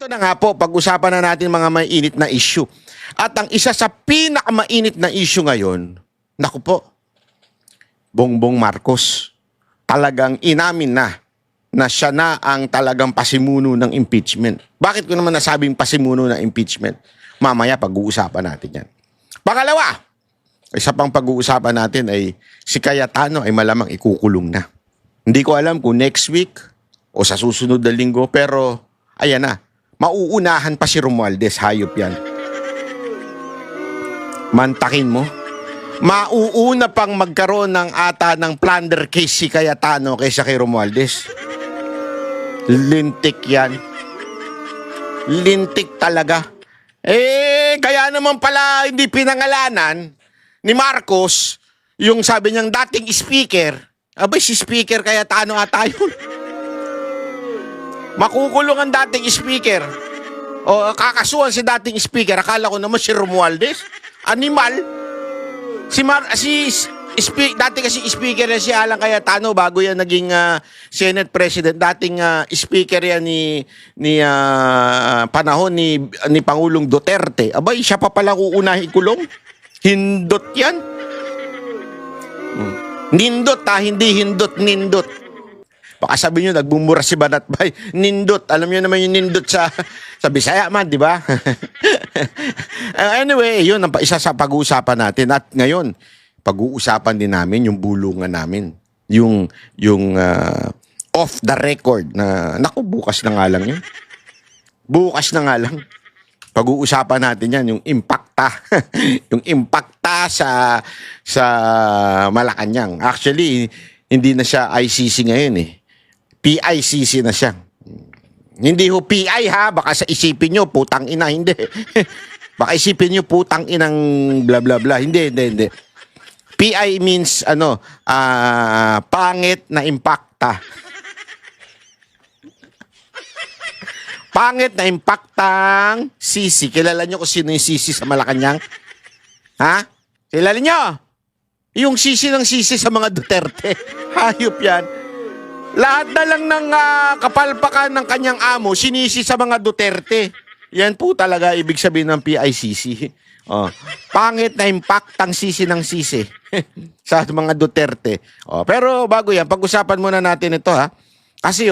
Ito na nga po, pag-usapan na natin mga mainit na issue. At ang isa sa pinakamainit na issue ngayon, naku po, Bongbong Marcos. Talagang inamin na siya na ang talagang pasimuno ng impeachment. Bakit ko naman nasabing pasimuno ng impeachment? Mamaya pag-uusapan natin yan. Pangalawa, isa pang pag-uusapan natin ay si Cayetano ay malamang ikukulong na. Hindi ko alam kung next week o sa susunod na linggo, pero ayan na. Mauunahan pa si Romualdez, hayop yan. Mantakin mo. Mauuna pang magkaroon ng ata ng plunder case si Cayetano kaysa kay Romualdez. Lintik yan. Lintik talaga. Kaya naman pala hindi pinangalanan ni Marcos yung sabi niyang dating speaker. Abay, si speaker Cayetano ata yun. Makukulong ang dating speaker. O kakasuhan si dating speaker. Akala ko naman si Romualdez. Animal. Dati kasi speaker yan si Alan Cayetano bago yan naging Senate President. Dating speaker yan ni panahon ni Pangulong Duterte. Abay, siya pa pala uunahin kulong. Hindot yan. Nindot hindi hindot, nindot. Baka sabi nyo, nagbumura si Banatbay. Nindot. Alam nyo naman yung nindot sa Bisaya man, di ba? Anyway, yun ang isa sa pag-uusapan natin. At ngayon, pag-uusapan din namin yung bulungan namin. Yung off the record na, naku, bukas na nga lang yun. Bukas na nga lang. Pag-uusapan natin yan, yung impacta. Yung impacta sa Malacanang. Actually, hindi na siya ICC ngayon eh. PICC na siya. Hindi ho PI ha, baka sa isipin nyo, putang ina, hindi. Baka isipin nyo, putang inang bla bla bla. Hindi. PI means, pangit na impacta. Pangit na impactang sisi. Kilala nyo kung sino yung sisi sa Malacanang? Ha? Kilala nyo? Yung sisi ng sisi sa mga Duterte. Hayop yan. Lahat na lang ng kapalpakan ng kanyang amo, sinisi sa mga Duterte. Yan po talaga ibig sabihin ng PICC. Oh. Pangit na impactang sisi ng sisi sa mga Duterte. Oh. Pero bago yan, pag-usapan muna natin ito ha. Kasi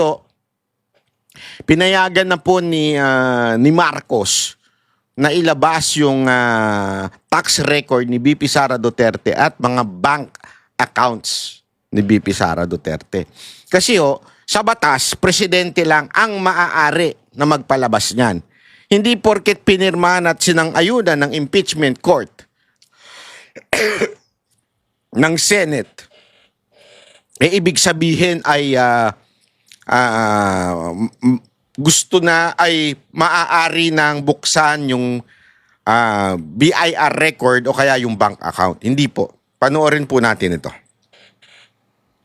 pinayagan na po ni Marcos na ilabas yung tax record ni BP Sara Duterte at mga bank accounts ni BP Sara Duterte. Kasi sa batas, presidente lang ang maaari na magpalabas niyan. Hindi porket pinirmahan at sinang-ayunan ng impeachment court ng Senate. Ibig sabihin ay gusto na ay maaari nang buksan yung BIR record o kaya yung bank account. Hindi po. Panoorin po natin ito.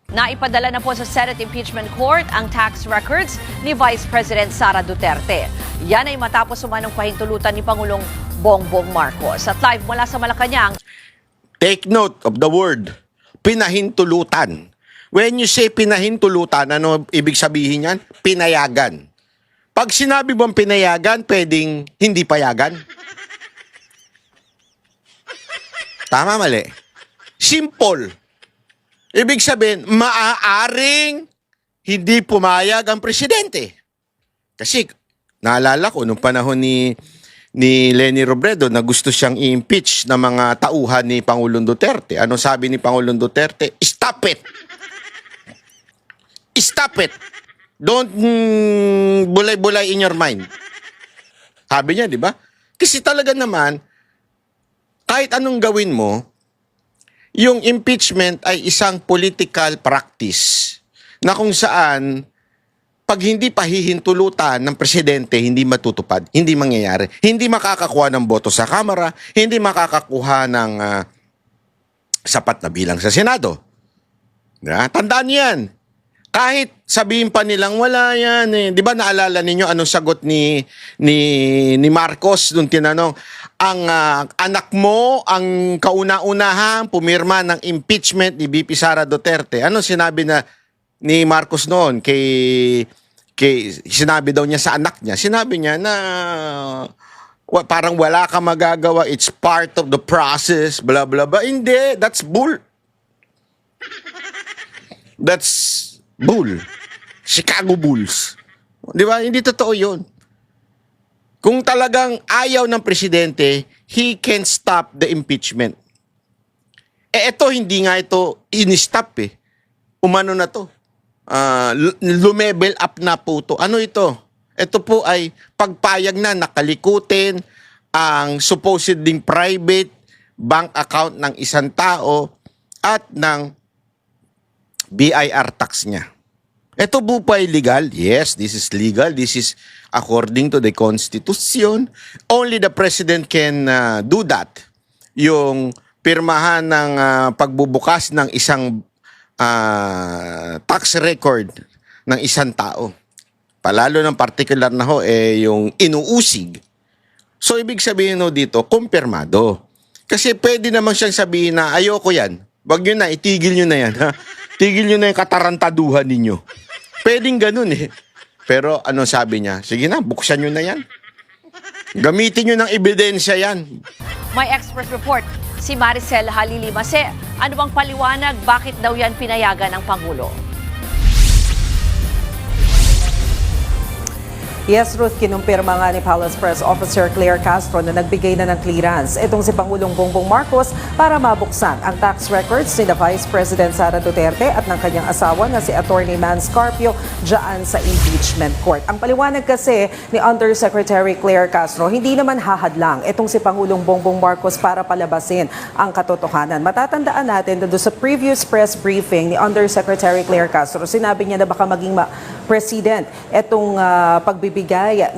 Naipadala na po sa Senate Impeachment Court ang tax records ni Vice President Sara Duterte. Yan ay matapos umanong pahintulutan ni Pangulong Bongbong Marcos. At live mula sa Malacanang. Take note of the word, pinahintulutan. When you say pinahintulutan, ano ibig sabihin yan? Pinayagan. Pag sinabi bang pinayagan, pwedeng hindi payagan? Tama, mali? Simple. Ibig sabihin, maaaring hindi pumayag ang presidente. Kasi, naalala ko, nung panahon ni Leni Robredo na gusto siyang i-impeach ng mga tauhan ni Pangulong Duterte. Ano sabi ni Pangulong Duterte? Stop it! Stop it! Don't bulay-bulay in your mind. Sabi niya, di ba? Kasi talaga naman, kahit anong gawin mo, yung impeachment ay isang political practice na kung saan pag hindi pahihintulutan ng presidente, hindi matutupad, hindi mangyayari. Hindi makakakuha ng boto sa Kamara, hindi makakakuha ng sapat na bilang sa Senado. Tandaan yan. Kahit sabihin pa nilang wala yan eh. Di ba naalala ninyo anong sagot ni Marcos nung tinanong, ang anak mo ang kauna-unahang pumirma ng impeachment ni BP Sara Duterte. Ano sinabi ni Marcos noon kay sinabi daw niya sa anak niya, sinabi niya na parang wala ka magagawa, it's part of the process, blah blah blah. Hindi, that's bull. That's bull. Chicago Bulls. Di ba? Hindi totoo yun. Kung talagang ayaw ng presidente, he can stop the impeachment. Ito, hindi nga ito in-stop eh. Umano na to. Lumevel up na po to. Ano ito? Ito po ay pagpayag na nakalikutin ang supposedly private bank account ng isang tao at ng BIR tax niya. Ito po pa ay legal? Yes, this is legal. This is according to the Constitution. Only the President can do that. Yung pirmahan ng pagbubukas ng isang tax record ng isang tao. Palalo ng particular na ho, yung inuusig. So, ibig sabihin ho dito, kumpirmado. Kasi pwede naman siyang sabihin na, ayoko yan. Wag nyo na, itigil nyo na yan. Ha? Tigil nyo na yung katarantaduhan ninyo. Pwedeng ganun eh. Pero ano sabi niya? Sige na, buksan nyo na yan. Gamitin nyo ng ebidensya yan. May expert report si Maricel Halili-Mase. Ano bang paliwanag? Bakit daw yan pinayagan ng Pangulo? Yes, Ruth, kinumpirma nga ni Palace Press Officer Claire Castro na nagbigay na ng clearance itong si Pangulong Bongbong Marcos para mabuksan ang tax records ni Vice President Sara Duterte at ng kanyang asawa na si Attorney Man Scarpio dyan sa impeachment court. Ang paliwanag kasi ni Undersecretary Claire Castro, hindi naman hahadlang itong si Pangulong Bongbong Marcos para palabasin ang katotohanan. Matatandaan natin na doon sa previous press briefing ni Undersecretary Claire Castro, sinabi niya na baka maging President itong pagbibigay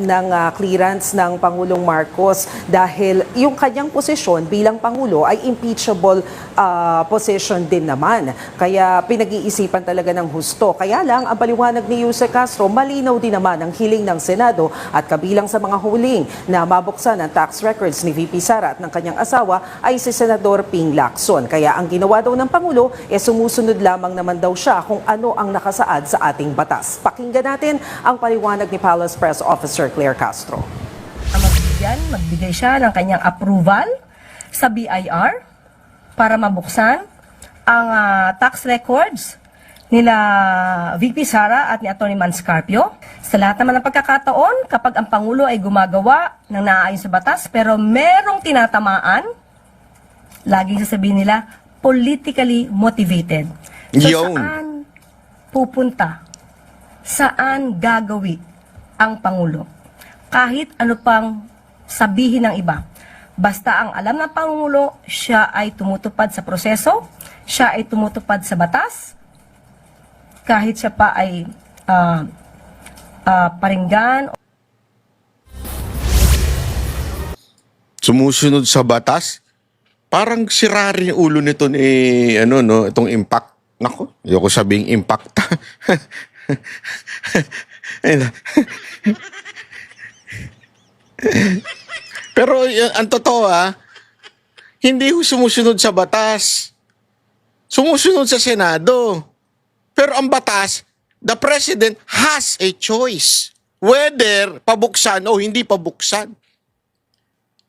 ng clearance ng Pangulong Marcos dahil yung kanyang posisyon bilang Pangulo ay impeachable position din naman. Kaya pinag-iisipan talaga ng husto. Kaya lang, ang paliwanag ni Jose Castro, malinaw din naman ang hiling ng Senado at kabilang sa mga huling na mabuksan ang tax records ni VP Sara at ng kanyang asawa ay si Senador Ping Lacson. Kaya ang ginawa daw ng Pangulo, sumusunod lamang naman daw siya kung ano ang nakasaad sa ating batas. Pakinggan natin ang paliwanag ni Palace Press Officer Claire Castro. Magbigay siya ng kanyang approval sa BIR para mabuksan ang tax records nila VP Sara at ni Atty. Man Scarpio. Sa lahat naman ng pagkakataon, kapag ang Pangulo ay gumagawa ng naaayon sa batas pero merong tinatamaan, laging sasabihin nila, politically motivated. So Yun. saan pupunta? Saan gagawi ang Pangulo? Kahit ano pang sabihin ng iba. Basta ang alam ng Pangulo, siya ay tumutupad sa proseso, siya ay tumutupad sa batas, kahit siya pa ay paringgan. Sumusunod sa batas? Parang sira rin yung ulo nito ni, itong impact. Nako, ayoko sabing impact. Pero ang totoo hindi ho sumusunod sa batas. Sumusunod sa Senado. Pero ang batas, the President has a choice whether pabuksan o hindi pabuksan.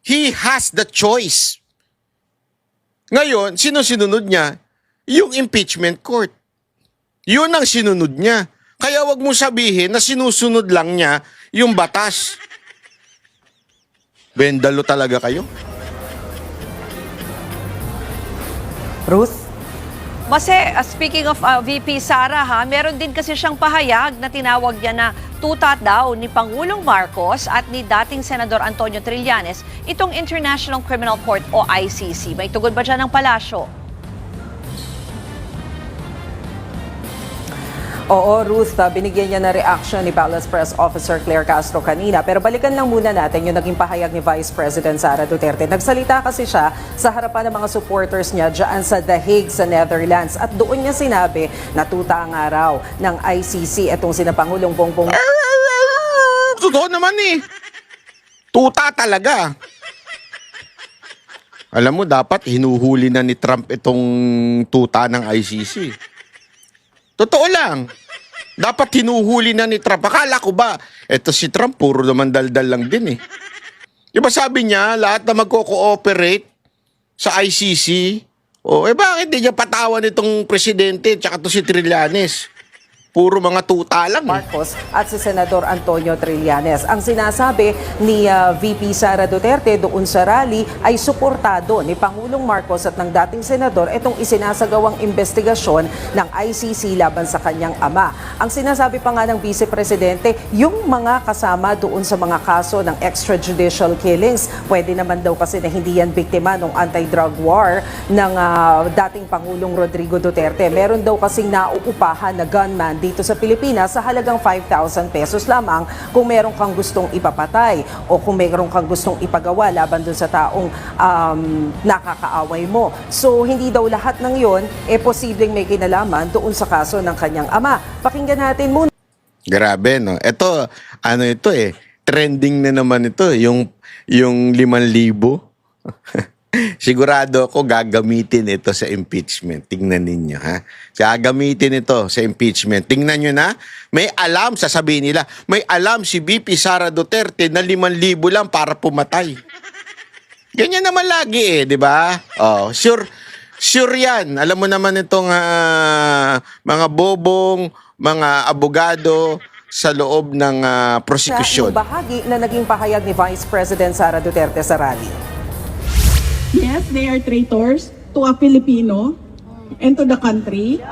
He has the choice. Ngayon, sino sinunod niya? Yung impeachment court. Yun ang sinunod niya. Kaya wag mo sabihin na sinusunod lang niya yung batas. Bendalo talaga kayo. Ruth? Mase, speaking of VP Sara, meron din kasi siyang pahayag na tinawag niya na tuta daw ni Pangulong Marcos at ni dating Senador Antonio Trillanes itong International Criminal Court o ICC. May tugon ba dyan ng palasyo? Oo, Ruth, binigyan niya na reaction ni Palace Press Officer Claire Castro kanina. Pero balikan lang muna natin yung naging pahayag ni Vice President Sara Duterte. Nagsalita kasi siya sa harapan ng mga supporters niya dyan sa The Hague sa Netherlands. At doon niya sinabi na tuta ang araw ng ICC itong sina Pangulong Bongbong. Totoo naman Tuta talaga. Alam mo, dapat hinuhuli na ni Trump itong tuta ng ICC. Totoo lang. Dapat hinuhuli na ni Trump. Akala ko ba, eto si Trump, puro naman daldal lang din eh. Diba sabi niya, lahat na magko-cooperate sa ICC, bakit di niya patawan itong presidente tsaka to si Trillanes? Puro mga tuta lang eh. Marcos at si Senador Antonio Trillanes. Ang sinasabi ni VP Sara Duterte doon sa rally ay suportado ni Pangulong Marcos at ng dating senador itong isinasagawang investigasyon ng ICC laban sa kanyang ama. Ang sinasabi pa nga ng Vice Presidente, yung mga kasama doon sa mga kaso ng extrajudicial killings, pwede naman daw kasi na hindi yan biktima ng anti-drug war ng dating Pangulong Rodrigo Duterte. Meron daw kasing nauupahan na gunman dito sa Pilipinas sa halagang 5,000 pesos lamang kung meron kang gustong ipapatay o kung meron kang gustong ipagawa laban dun sa taong nakakaaway mo. So, hindi daw lahat ng yon posibleng may kinalaman doon sa kaso ng kanyang ama. Pakinggan natin muna. Grabe, no? Ito, trending na naman ito, yung 5,000. Sigurado ako gagamitin ito sa impeachment. Tingnan ninyo, ha? Gagamitin ito sa impeachment. Tingnan nyo na, may alam, sasabihin nila, may alam si VP Sara Duterte na 5,000 lang para pumatay. Ganyan naman lagi di ba? Sure yan. Alam mo naman itong mga bobong, mga abogado sa loob ng prosecution. Sa bahagi na naging pahayag ni Vice President Sara Duterte sa rally. Yes, they are traitors to a Filipino and to the country.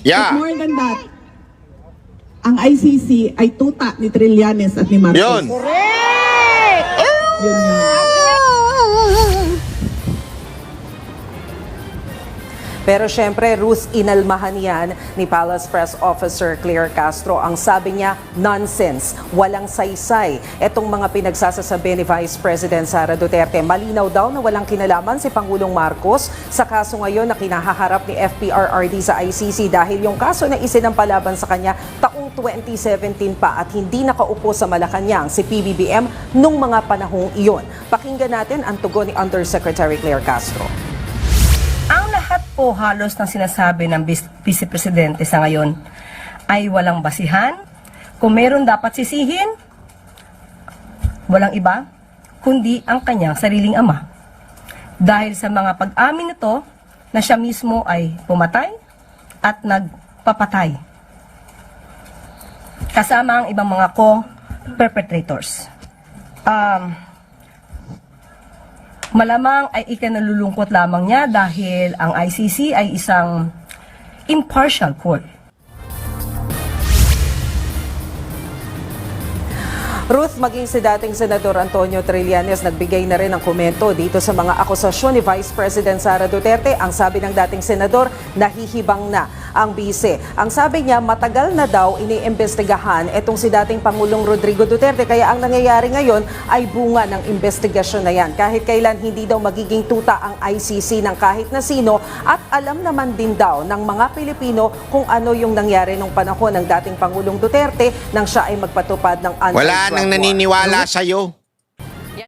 Yeah. But more than that, ang ICC ay tuta ni Trillanes at ni Marcos. Yun. Yun yun. Pero syempre, Ruth, inalmahan yan ni Palace Press Officer Claire Castro. Ang sabi niya, nonsense, walang saysay. Etong mga pinagsasasabi ni Vice President Sara Duterte. Malinaw daw na walang kinalaman si Pangulong Marcos sa kaso ngayon na kinahaharap ni FPRRD sa ICC dahil yung kaso na isinampalaban sa kanya taong 2017 pa at hindi nakaupo sa Malacanang si PBBM nung mga panahong iyon. Pakinggan natin ang tugon ni Undersecretary Claire Castro. Ang lahat po halos ng sinasabi ng Vice Presidente sa ngayon ay walang basihan. Kung meron dapat sisihin, walang iba, kundi ang kanyang sariling ama. Dahil sa mga pag-amin nito na siya mismo ay pumatay at nagpapatay. Kasama ang ibang mga co-perpetrators. Malamang ay ikinalulungkot lamang niya dahil ang ICC ay isang impartial court. Ruth, maging si dating Senador Antonio Trillanes nagbigay na rin ng komento dito sa mga akusasyon ni Vice President Sara Duterte. Ang sabi ng dating senador, nahihibang na ang bise. Ang sabi niya, matagal na daw iniimbestigahan itong si dating Pangulong Rodrigo Duterte. Kaya ang nangyayari ngayon ay bunga ng investigasyon na yan. Kahit kailan hindi daw magiging tuta ang ICC ng kahit na sino at alam naman din daw ng mga Pilipino kung ano yung nangyari nung panahon ng dating Pangulong Duterte nang siya ay magpatupad ng Wala nang naniniwala sa'yo.